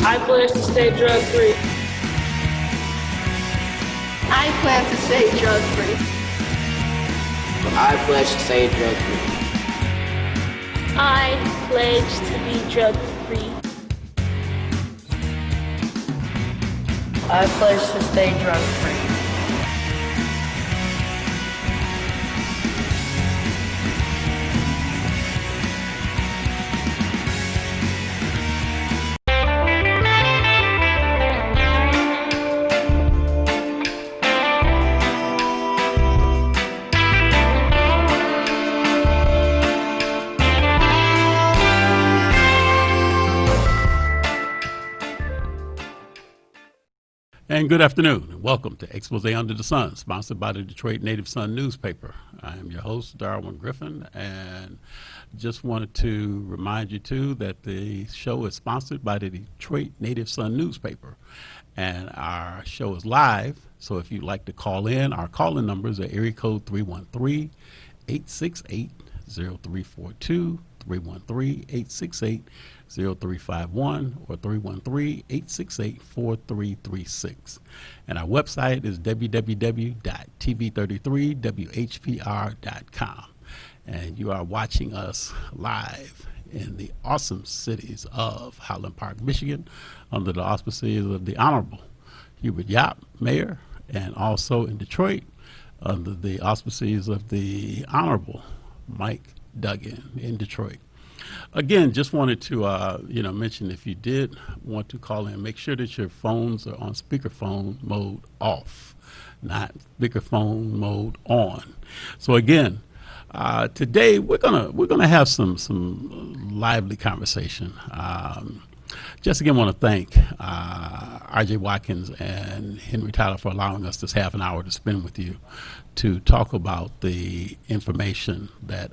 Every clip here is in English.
I pledge to stay drug-free. I plan to stay drug-free. I pledge to stay drug-free. I pledge to be drug-free. I pledge to stay drug-free. And good afternoon, and welcome to Expose Under the Sun, sponsored by the Detroit Native Sun newspaper. I am your host, Darwin Griffin, and just wanted to remind you, too, that the show is sponsored by the Detroit Native Sun newspaper. And our show is live, so if you'd like to call in, our call-in numbers are area code 313-868-0342, 313-868-0351 or 313-868-4336. And our website is www.tv33whpr.com. And you are watching us live in the awesome cities of Highland Park, Michigan, under the auspices of the Honorable Hubert Yap, Mayor, and also in Detroit under the auspices of the Honorable Mike Duggan in Detroit. Again, just wanted to mention, if you did want to call in, make sure that your phones are on speakerphone mode off, not speakerphone mode on. So again, today we're gonna have some lively conversation. Just again want to thank R.J. Watkins and Henry Tyler for allowing us this half an hour to spend with you to talk about the information that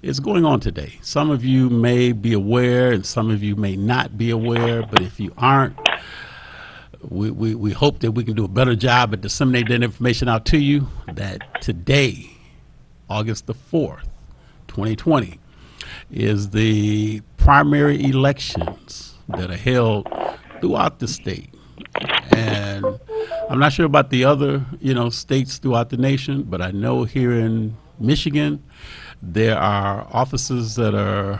is going on today. Some of you may be aware and some of you may not be aware, but if you aren't, we hope that we can do a better job at disseminating that information out to you, that today, August the 4th, 2020, is the primary elections that are held throughout the state. And I'm not sure about the other, states throughout the nation, but I know here in Michigan, there are offices that are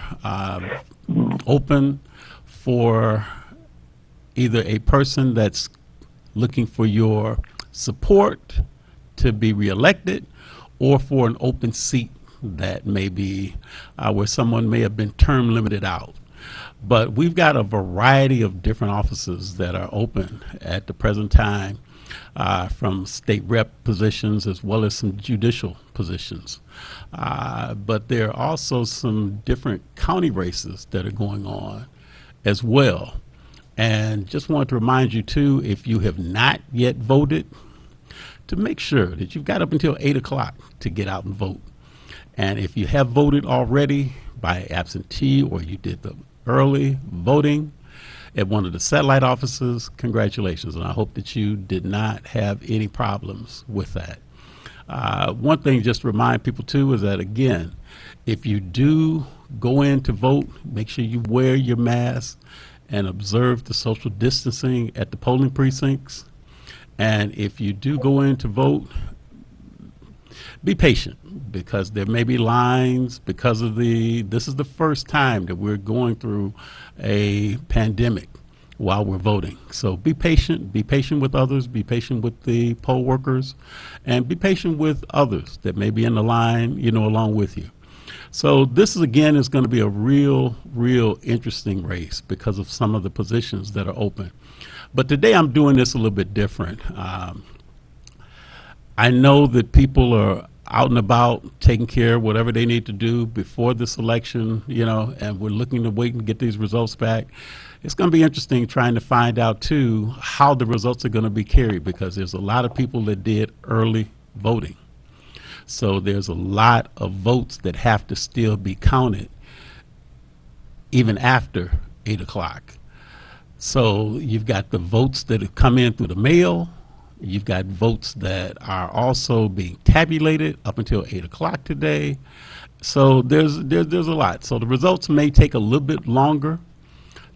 open for either a person that's looking for your support to be reelected, or for an open seat that may be where someone may have been term limited out. But we've got a variety of different offices that are open at the present time, from state rep positions as well as some judicial positions. But there are also some different county races that are going on as well. And just wanted to remind you, too, if you have not yet voted, to make sure that you've got up until 8 o'clock to get out and vote. And if you have voted already by absentee, or you did the early voting at one of the satellite offices, congratulations. And I hope that you did not have any problems with that. One thing just to remind people, too, is that, again, if you do go in to vote, make sure you wear your mask and observe the social distancing at the polling precincts. And if you do go in to vote, be patient, because there may be lines because of this is the first time that we're going through a pandemic while we're voting. So be patient with others, be patient with the poll workers, and be patient with others that may be in the line, along with you. So this is going to be a real interesting race because of some of the positions that are open. But today I'm doing this a little bit different. I know that people are out and about taking care of whatever they need to do before this election, and we're looking to wait and get these results back. It's going to be interesting trying to find out, too, how the results are going to be carried, because there's a lot of people that did early voting. So there's a lot of votes that have to still be counted even after 8 o'clock. So you've got the votes that have come in through the mail. You've got votes that are also being tabulated up until 8 o'clock today. So there's a lot. So the results may take a little bit longer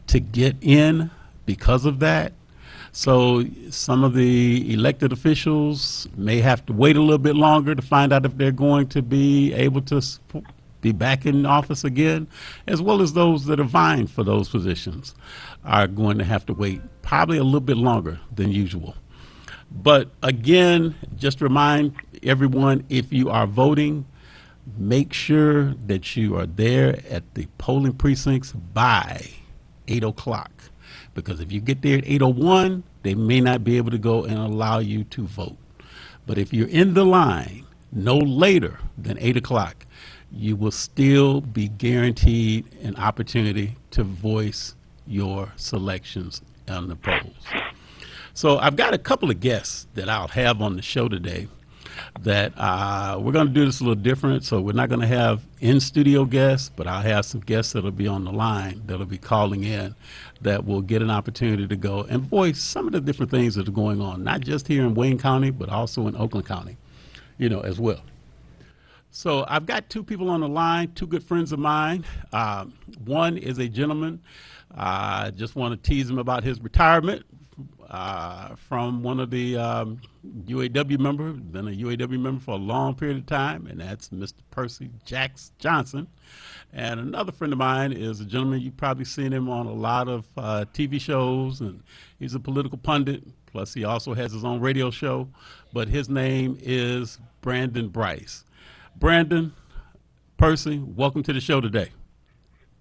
to get in because of that. So some of the elected officials may have to wait a little bit longer to find out if they're going to be able to be back in office again, as well as those that are vying for those positions are going to have to wait probably a little bit longer than usual. But again, just remind everyone, if you are voting, make sure that you are there at the polling precincts by 8 o'clock. Because if you get there at 8:01, they may not be able to go and allow you to vote. But if you're in the line no later than 8 o'clock, you will still be guaranteed an opportunity to voice your selections on the polls. So I've got a couple of guests that I'll have on the show today that we're going to do this a little different. So we're not going to have in-studio guests, but I'll have some guests that'll be on the line that'll be calling in that will get an opportunity to go and voice some of the different things that are going on, not just here in Wayne County, but also in Oakland County, as well. So I've got two people on the line, two good friends of mine. One is a gentleman. I just want to tease him about his retirement from one of the UAW members, been a UAW member for a long period of time, and that's Mr. Percy Jax Johnson. And another friend of mine is a gentleman, you've probably seen him on a lot of TV shows, and he's a political pundit, plus he also has his own radio show, but his name is Brandon Bryce. Brandon, Percy, welcome to the show today.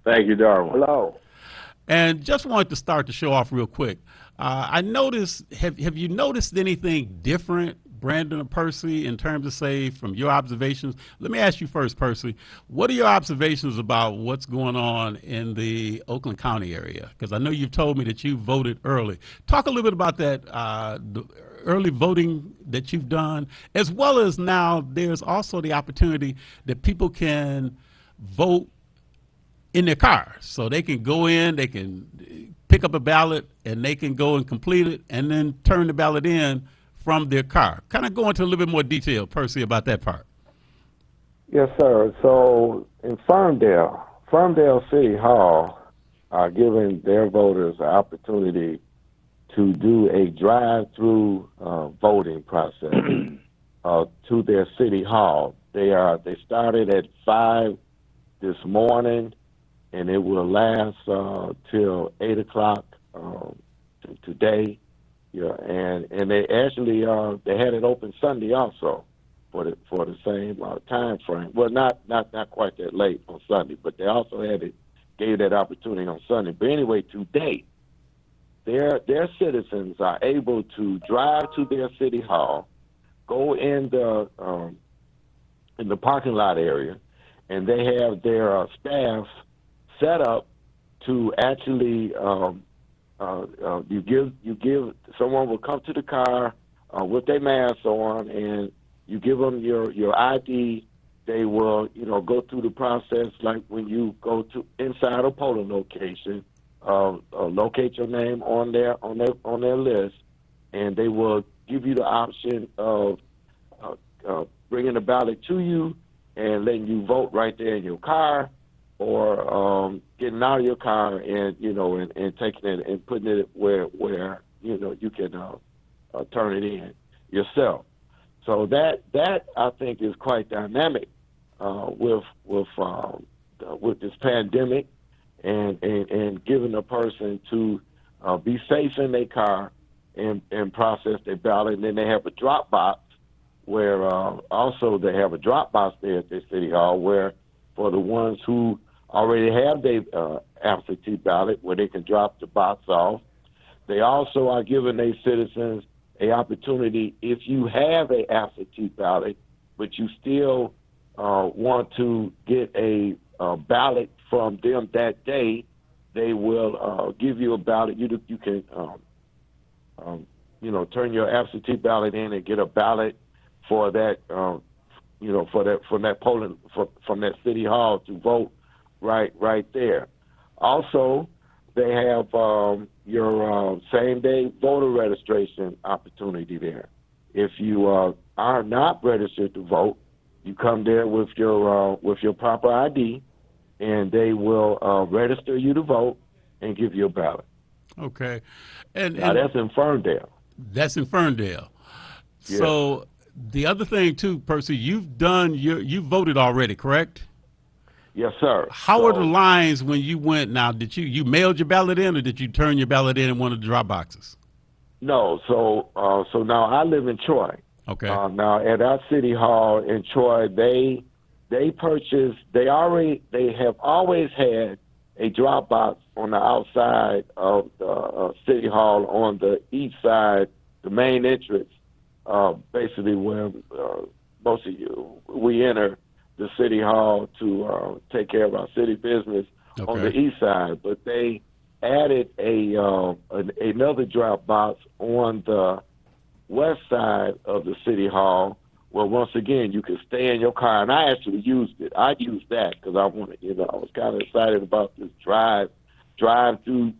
Thank you, Darwin. Hello. And just wanted to start the show off real quick. I noticed, have you noticed anything different, Brandon or Percy, in terms of, say, from your observations? Let me ask you first, Percy. What are your observations about what's going on in the Oakland County area? Because I know you've told me that you voted early. Talk a little bit about that, the early voting that you've done, as well as now there's also the opportunity that people can vote in their cars. So they can go in, they can pick up a ballot, and they can go and complete it and then turn the ballot in from their car. Kind of go into a little bit more detail, Percy, about that part. Yes, sir. So in Ferndale City Hall are giving their voters an opportunity to do a drive-through voting process to their city hall. They started at 5 this morning, and it will last till 8 o'clock today. Yeah, and they actually they had it open Sunday also for the same time frame. Well, not quite that late on Sunday, but they also gave that opportunity on Sunday. But anyway, today their citizens are able to drive to their city hall, go in the parking lot area, and they have their staff set up to actually you give someone will come to the car with their mask on, and you give them your ID. They will go through the process like when you go to inside a polling location, locate your name on their list, and they will give you the option of bringing the ballot to you and letting you vote right there in your car, or getting out of your car and and taking it and putting it where you can turn it in yourself. So that I think is quite dynamic with this pandemic, and giving a person to be safe in their car and process their ballot. And then they have a drop box where also they have a drop box there at their city hall where for the ones who already have their absentee ballot where they can drop the box off. They also are giving their citizens an opportunity, if you have an absentee ballot, but you still want to get a ballot from them that day, they will give you a ballot. You can turn your absentee ballot in and get a ballot for that from that polling from that city hall to vote right there. Also, they have your same-day voter registration opportunity there. If you are not registered to vote, you come there with your proper ID, and they will register you to vote. and give you a ballot. Okay. And Now, that's in Ferndale. that's in Ferndale. Yeah. So the other thing too, Percy, you voted already, correct? Yes, sir. How So- were the lines when you went? Now, did you mailed your ballot in, or did you turn your ballot in one of the drop boxes? No, so now I live in Troy. Okay. Now at our city hall in Troy, they purchased. They have always had a drop box on the outside of the city hall on the east side, the main entrance, basically where most of we enter the city hall to take care of our city business on the Okay. east side. But they added another drop box on the west side of the city hall, where once again you could stay in your car. And I actually used it. I used that because I wanted, I was kind of excited about this drive-through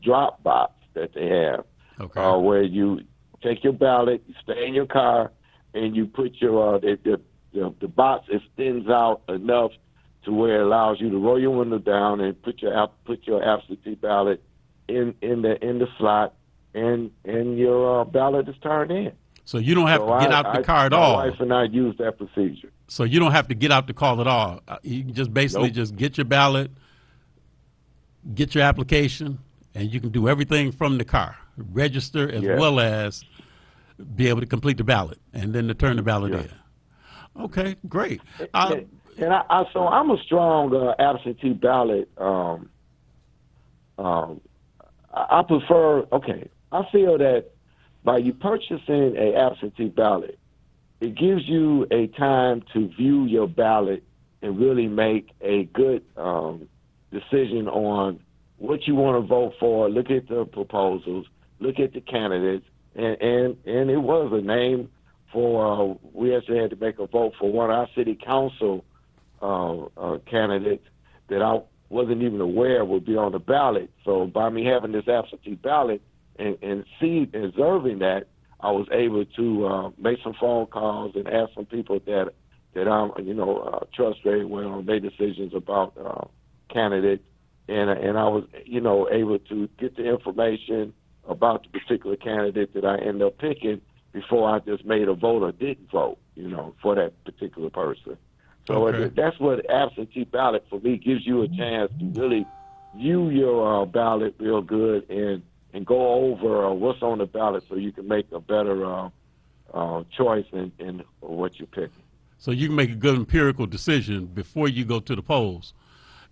drop box that they have, Okay. where you take your ballot, you stay in your car, and you put your the box extends out enough to where it allows you to roll your window down and put your absentee ballot in the slot, and your ballot is turned in. So you don't have So to get out the car at my all. wife and I use that procedure. So you don't have to get out the call at all. You can just basically Nope. just get your ballot, get your application, and you can do everything from the car. Register as Yeah. well as be able to complete the ballot and then to turn the ballot Yeah. in. Okay, great. And so I'm a strong absentee ballot. I prefer. Okay, I feel that by you purchasing a absentee ballot, it gives you a time to view your ballot and really make a good decision on what you want to vote for. Look at the proposals, look at the candidates, and it was a name for. We actually had to make a vote for one of our city council candidates that I wasn't even aware would be on the ballot. So by me having this absentee ballot and observing that, I was able to make some phone calls and ask some people that I'm trust very well on their decisions about candidates, and I was able to get the information about the particular candidate that I ended up picking before I just made a vote or didn't vote, for that particular person. So Okay. that's what absentee ballot for me gives you a chance to really view your ballot real good and go over what's on the ballot so you can make a better choice in what you're picking. So you can make a good empirical decision before you go to the polls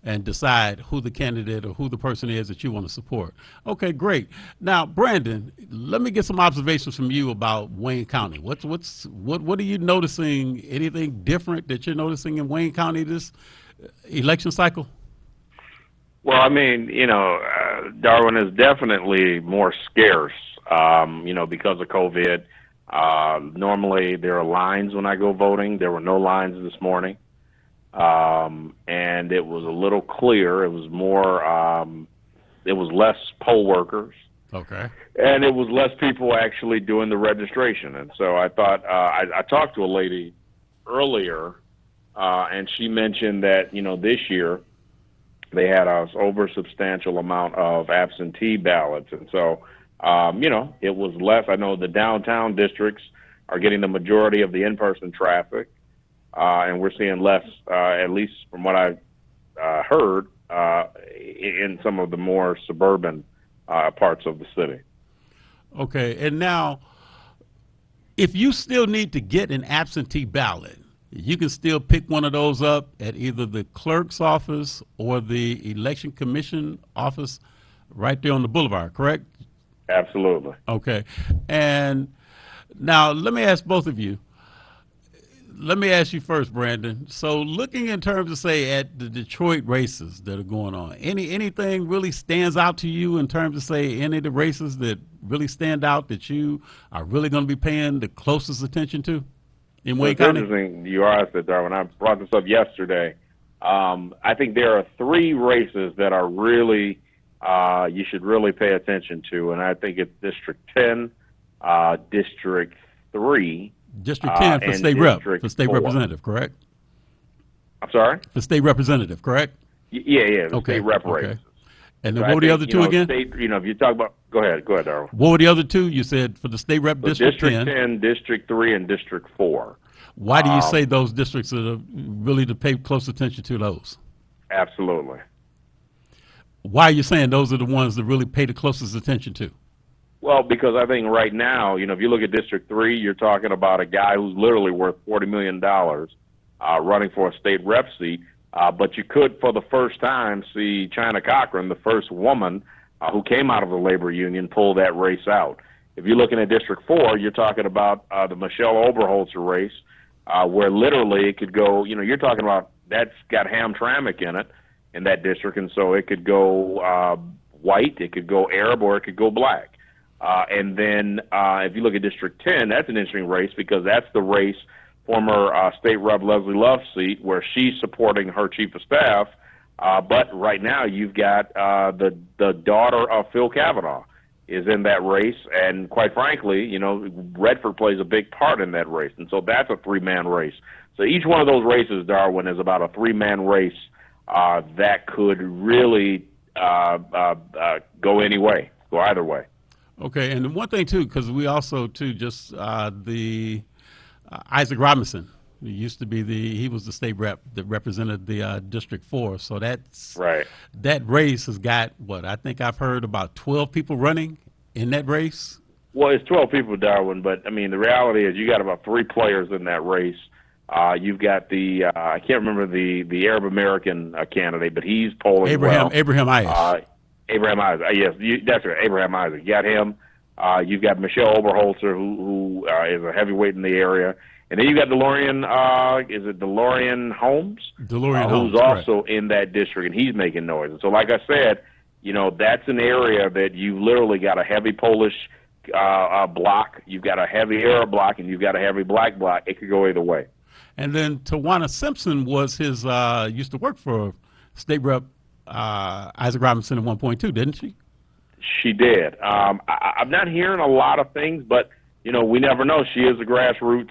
and decide who the candidate or who the person is that you want to support. Okay, great. Now, Brandon, let me get some observations from you about Wayne County. What are you noticing? Anything different that you're noticing in Wayne County this election cycle? Well, I mean, Darwin is definitely more scarce, because of COVID. Normally there are lines when I go voting. There were no lines this morning. And it was a little clear. It was more, it was less poll workers. Okay. And it was less people actually doing the registration. And so I thought, I talked to a lady earlier, and she mentioned that, this year they had a over-substantial amount of absentee ballots. And so, it was less. I know the downtown districts are getting the majority of the in-person traffic. And we're seeing less, at least from what I heard, in some of the more suburban parts of the city. Okay, and now, if you still need to get an absentee ballot, you can still pick one of those up at either the clerk's office or the election commission office right there on the boulevard, correct? Absolutely. Okay, and now let me ask both of you. Let me ask you first, Brandon. So looking in terms of, say, at the Detroit races that are going on, anything really stands out to you in terms of, say, any of the races that really stand out that you are really going to be paying the closest attention to in Wayne It's County? interesting you asked that, Darwin. I brought this up yesterday. I think there are 3 races that are really, you should really pay attention to, and I think it's District 10, District 3, District 10 for and state rep, District for state 4. representative, correct? I'm sorry? For state representative, correct? Yeah, the Okay. state rep Okay. races. And then So what I were the think, other two again? State, if you talk about, go ahead, Darwin. What were the other two? You said for the state rep So District 10. 10, District 3, and District 4. Why do you say those districts are really to pay close attention to those? Absolutely. Why are you saying those are the ones that really pay the closest attention to? Well, because I think right now, if you look at District 3, you're talking about a guy who's literally worth $40 million running for a state rep seat. But you could, for the first time, see China Cochran, the first woman who came out of the labor union, pull that race out. If you're looking at District 4, you're talking about the Michelle Oberholzer race, where literally it could go, you're talking about that's got Hamtramck in it, in that district, and so it could go white, it could go Arab, or it could go black. And then if you look at District 10, that's an interesting race because that's the race, former State Rep Leslie Love's seat, where she's supporting her chief of staff. But right now you've got the daughter of Phil Kavanaugh is in that race, and quite frankly, Redford plays a big part in that race, and so that's a three-man race. So each one of those races, Darwin, is about a three-man race that could really go any way, go either way. Okay, and one thing too, because we also too just the Isaac Robinson. He used to be he was the state rep that represented the District 4. So that's right. That race has got what I think I've heard about 12 people running in that race. Well, it's 12 people, Darwin, but I mean the reality is you got about 3 players in that race. You've got I can't remember the Arab American candidate, but he's polling well. Abraham Ayers. Abraham Isaac. Yes, that's right. Abraham Isaac. You got him. You've got Michelle Oberholzer, who is a heavyweight in the area. And then you got DeLorean, is it DeLorean Holmes? DeLorean Holmes, who's also in that district, and he's making noise. And so, like I said, that's an area that you've literally got a heavy Polish block, you've got a heavy Arab block, and you've got a heavy black block. It could go either way. And then Tawana Simpson was his, used to work for State Rep Isaac Robinson at one point too, didn't she? She did. I'm not hearing a lot of things, but we never know. She is a grassroots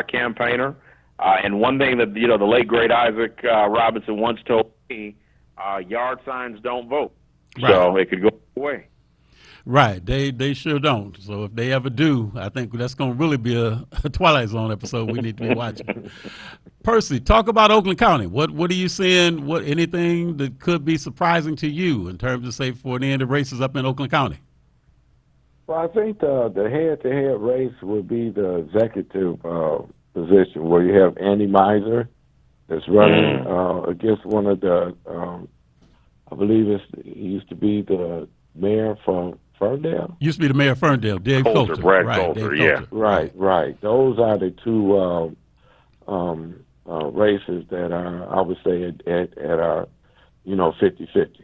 campaigner. And one thing that, the late, great Isaac Robinson once told me, yard signs don't vote. Right. So it could go away. Right. They sure don't. So if they ever do, I think that's going to really be a Twilight Zone episode we need to be watching. Percy, talk about Oakland County. What are you seeing? Anything that could be surprising to you in terms of, say, for the end of races up in Oakland County? Well, I think the head-to-head race would be the executive position, where you have Andy Meisner that's running against one of the, I believe he used to be the mayor from Ferndale. Used to be the mayor of Ferndale, Dave Coulter. Brad right, Coulter, Dave yeah. Coulter. Right. Those are the two races that are, I would say, at our, 50-50.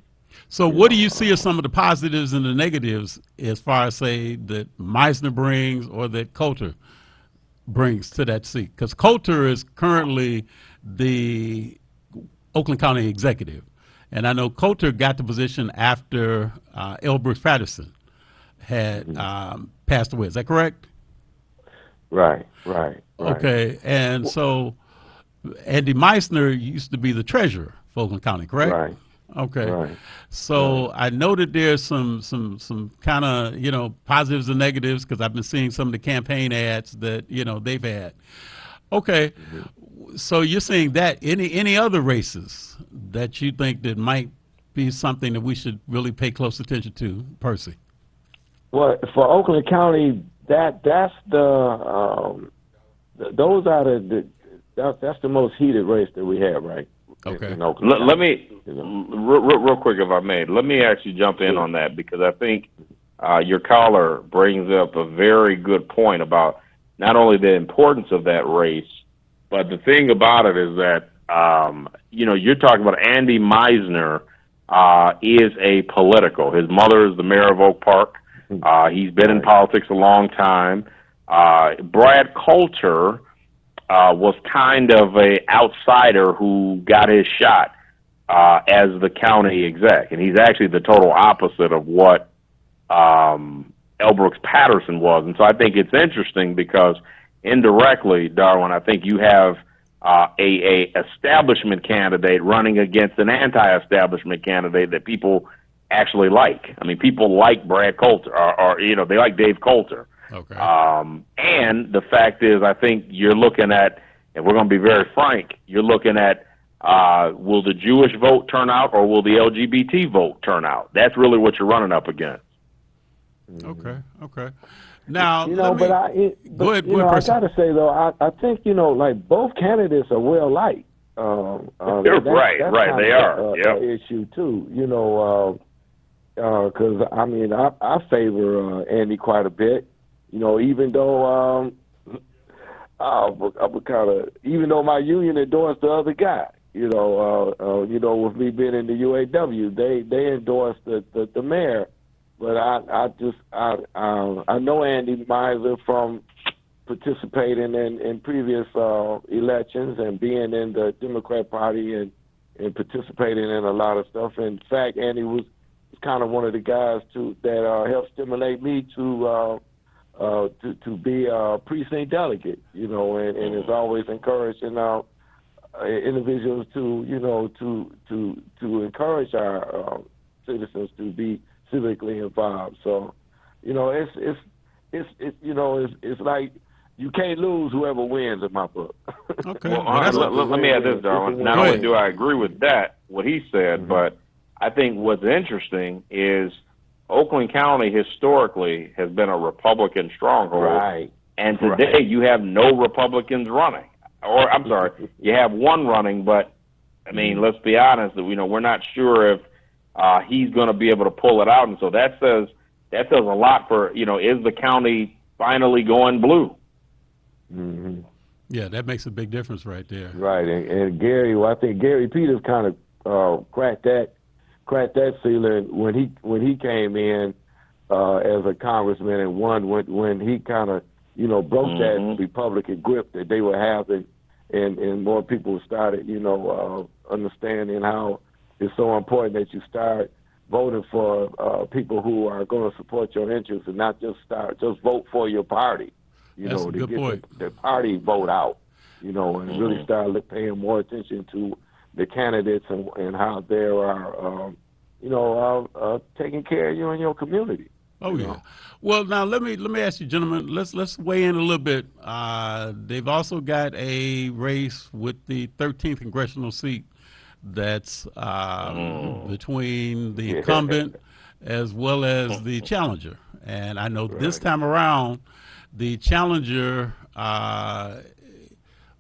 So what do you see as some of the positives and the negatives as far as, say, that Meisner brings or that Coulter brings to that seat? Because Coulter is currently the Oakland County executive. And I know Coulter got the position after L. Brooks Patterson had passed away. Is that correct? Right. Okay. And so Andy Meisner used to be the treasurer for Oakland County, correct? Right. Okay. Right. So I know that there's some kind of, positives and negatives because I've been seeing some of the campaign ads that, they've had. Okay. Mm-hmm. So you're seeing that any other races that you think that might be something that we should really pay close attention to, Percy? Well, for Oakland County, that's those are that's the most heated race that we have, right? Okay. Let me, real quick, if I may, let me actually jump in on that because I think your caller brings up a very good point about not only the importance of that race, but the thing about it is that, you're talking about Andy Meisner is a political. His mother is the mayor of Oak Park. He's been in politics a long time. Brad Coulter was kind of a outsider who got his shot as the county exec, and he's actually the total opposite of what L. Brooks Patterson was. And so I think it's interesting because indirectly, Darwin, I think you have a establishment candidate running against an anti-establishment candidate that people actually like. I mean, people like Brad Coulter, or they like Dave Coulter. Okay. And the fact is, I think you're looking at, and we're going to be very frank, you're looking at will the Jewish vote turn out or will the LGBT vote turn out? That's really what you're running up against. Okay. Now, but go ahead, I Percy. gotta say though, I think like both candidates are well liked. They're right. They are. Yep. Issue too, because I favor Andy quite a bit. Even though even though my union endorsed the other guy, with me being in the UAW, they endorsed the mayor. But I know Andy Miser from participating in previous elections and being in the Democrat Party and participating in a lot of stuff. In fact, Andy was kind of one of the guys that helped stimulate me to be a precinct delegate, and is always encouraging individuals to encourage our citizens to be civically involved. So, it's like you can't lose whoever wins in my book. Okay. Let me add this, Darwin. Not only do I agree with that, what he said, but I think what's interesting is Oakland County historically has been a Republican stronghold. Right. And today you have no Republicans running. Or, I'm sorry, you have one running, but, let's be honest, we're not sure if he's going to be able to pull it out. And so that says a lot for, is the county finally going blue? Mm-hmm. Yeah, that makes a big difference right there. Right. And Gary, I think Gary Peters kind of cracked that ceiling when he came in as a congressman and won when he kind of broke that Republican grip that they were having, and more people started understanding how it's so important that you start voting for people who are going to support your interests and not just vote for your party. That's a good point. The party vote out. And really start paying more attention to the candidates and how they are, taking care of you and your community. Oh yeah. Well, now let me ask you, gentlemen. Let's weigh in a little bit. They've also got a race with the 13th congressional seat that's between the incumbent as well as the challenger. And I know this time around, the challenger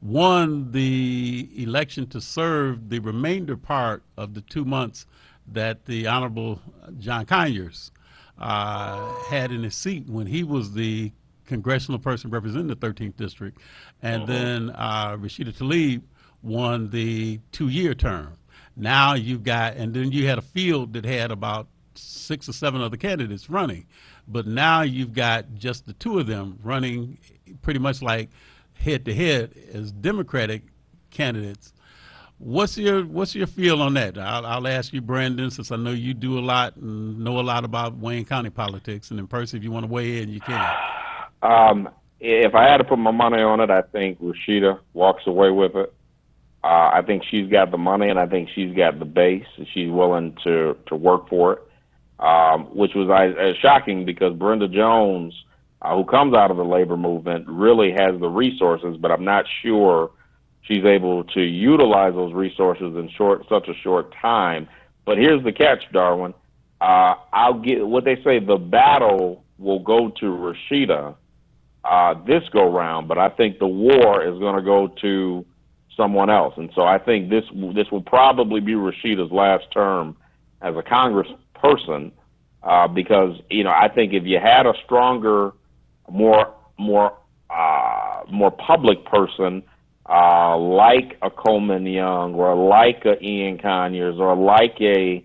won the election to serve the remainder part of the 2 months that the Honorable John Conyers had in his seat when he was the congressional person representing the 13th district, and then Rashida Tlaib won the 2-year term. Now you've got, and then you had a field that had about 6 or 7 other candidates running, but now you've got just the 2 of them running pretty much like head to head as Democratic candidates. What's your feel on that? I'll ask you, Brandon, since I know you do a lot and know a lot about Wayne County politics, and in Percy, if you want to weigh in, you can. If I had to put my money on it, I think Rashida walks away with it. I think she's got the money, and I think she's got the base, and she's willing to work for it, which was shocking because Brenda Jones, who comes out of the labor movement, really has the resources, but I'm not sure she's able to utilize those resources in such a short time. But here's the catch, Darwin. I'll get what they say. The battle will go to Rashida this go round, but I think the war is going to go to someone else. And so I think this will probably be Rashida's last term as a congressperson, because I think if you had a stronger, more public person like a Coleman Young or like a Ian Conyers or like a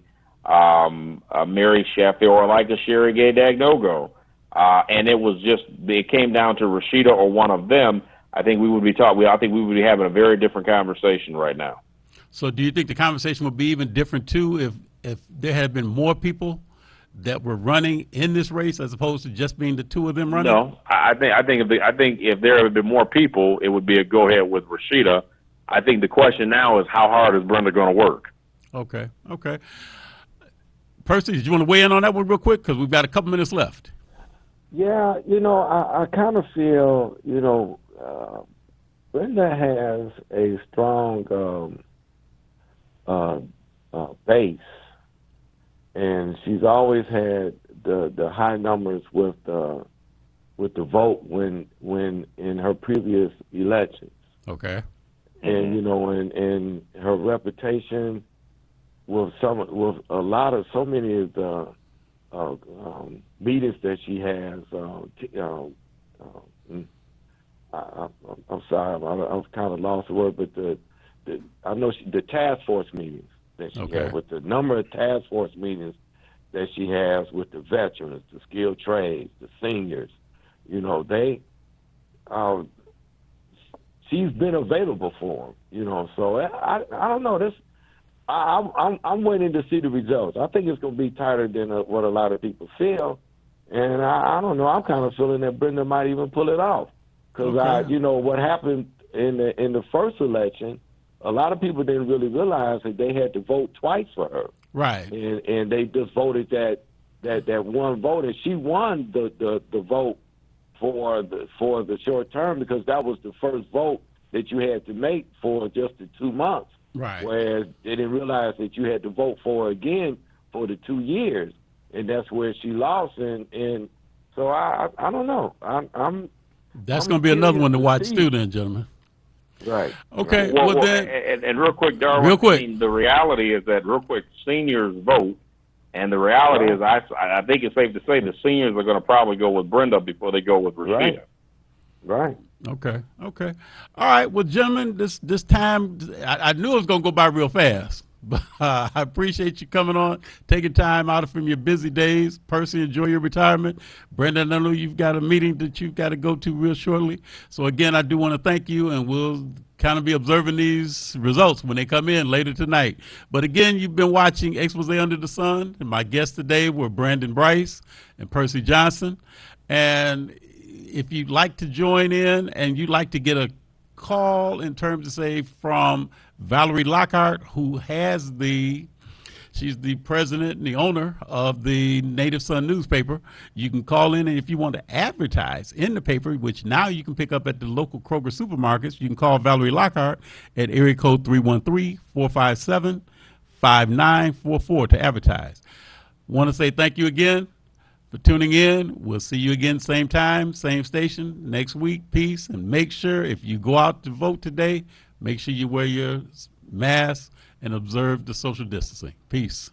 Mary Sheffield or like a Sherry Gay Dagnogo, and it came down to Rashida or one of them, I think we would be having a very different conversation right now. So do you think the conversation would be even different too if there had been more people that were running in this race as opposed to just being the 2 of them running? No, I think if there had been more people, it would be a go ahead with Rashida. I think the question now is how hard is Brenda going to work? Okay. Percy, did you want to weigh in on that one real quick? Because we've got a couple minutes left. Yeah, I kind of feel, Brenda has a strong base, and she's always had the high numbers with the vote when in her previous elections. Okay. And and her reputation with so many of the meetings that she has. I'm sorry, I'm kind of lost the word, but I know the task force meetings that she has, with the number of task force meetings that she has with the veterans, the skilled trades, the seniors. She's been available for them, so I don't know. I'm waiting to see the results. I think it's going to be tighter than what a lot of people feel, and I don't know. I'm kind of feeling that Brenda might even pull it off because what happened in the first election, a lot of people didn't really realize that they had to vote twice for her, right? And they just voted that one vote, and she won the vote for the short term because that was the first vote that you had to make for just the 2 months. Right. Whereas they didn't realize that you had to vote for her again for the 2 years, and that's where she lost. And so I don't know. That's going to be another one to watch too, then, gentlemen. Right. Okay. Well, then, and real quick, Darwin. Real quick. I mean, the reality is that seniors vote. And the reality is, I think it's safe to say the seniors are going to probably go with Brenda before they go with Rashida. Right. Okay. All right. Well, gentlemen, this time, I knew it was going to go by real fast. But I appreciate you coming on, taking time out from your busy days. Percy, enjoy your retirement. Brenda, I know you've got a meeting that you've got to go to real shortly. So, again, I do want to thank you, and we'll kind of be observing these results when they come in later tonight. But, again, you've been watching Expose Under the Sun, and my guests today were Brandon Bryce and Percy Johnson. And if you'd like to join in and you'd like to get a call in terms of, say, from Valerie Lockhart, who has she's the president and the owner of the Native Sun newspaper. You can call in, and if you want to advertise in the paper, which now you can pick up at the local Kroger supermarkets, you can call Valerie Lockhart at area code 313-457-5944 to advertise. Want to say thank you again for tuning in. We'll see you again same time, same station next week. Peace, and make sure if you go out to vote today, make sure you wear your mask and observe the social distancing. Peace.